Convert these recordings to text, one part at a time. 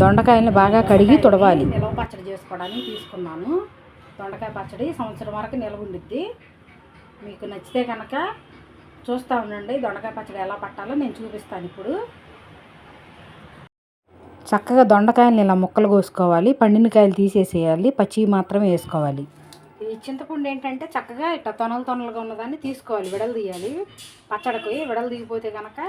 దొండకాయలను బాగా కడిగి తుడవాలి. నిలవ పచ్చడి చేసుకోవడానికి తీసుకున్నాను. దొండకాయ పచ్చడి సంవత్సరం వరకు నిలవ ఉండిద్ది. మీకు నచ్చితే కనుక చూస్తూ ఉండండి. దొండకాయ పచ్చడి ఎలా పట్టాలో నేను చూపిస్తాను ఇప్పుడు. చక్కగా దొండకాయలను ఇలా ముక్కలు కోసుకోవాలి. పండిన కాయలు తీసేసేయాలి. పచ్చివి మాత్రమే వేసుకోవాలి. ఈ చింతపండు ఏంటంటే చక్కగా ఇట్లా తొనలుగా ఉన్నదాన్ని తీసుకోవాలి, విడలు తీయాలి. పచ్చడికి విడలు దిగిపోతే కనుక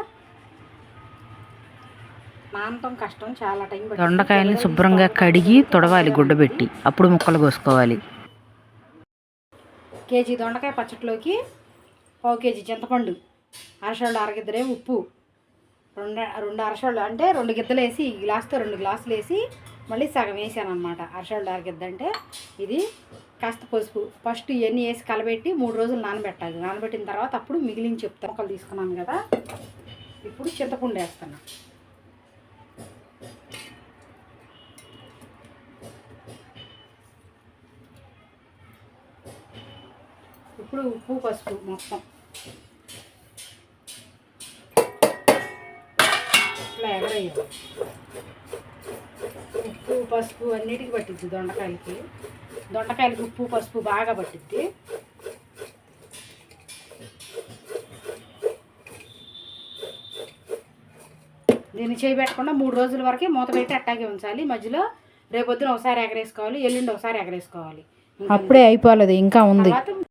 నానటం కష్టం, చాలా టైం పడుతుంది. దొండకాయలను శుభ్రంగా కడిగి తుడవాలి గుడ్డబెట్టి, అప్పుడు ముక్కలు కోసుకోవాలి. కేజీ దొండకాయ పచ్చడిలోకి 1/4 కేజీ చింతపండు, అరసళ్ళు అరగిద్దరే ఉప్పు, రెండు అరసళ్ళు అంటే 2 గిద్దలు వేసి, ఈ గ్లాస్తో 2 గ్లాసులు వేసి మళ్ళీ సగం వేసాను అనమాట. అరసళ్ళు అరగిద్ద అంటే ఇది. కాస్త పసుపు, ఫస్ట్ ఇవన్నీ వేసి కలబెట్టి 3 రోజులు నానబెట్టాలి. నానబెట్టిన తర్వాత అప్పుడు మిగిలిన చెప్తాను. ముక్కలు తీసుకున్నాను కదా, ఇప్పుడు చింతపండు వేస్తాను. ఇప్పుడు ఉప్పు పసుపు మొత్తం ఇట్లా ఎగరేయాలి. ఉప్పు పసుపు అన్నిటికీ పట్టిద్ది దొండకాయలకి ఉప్పు పసుపు బాగా పట్టిద్ది. దీన్ని చేయబెట్టకుండా 3 రోజుల వరకే మూత పెట్టి అట్టాగే ఉంచాలి. మధ్యలో రేపొద్దున ఒకసారి ఎగరేసుకోవాలి, ఎల్లుండి ఒకసారి ఎగరేసుకోవాలి. అప్పుడే అయిపోలేదు, ఇంకా ఉంది.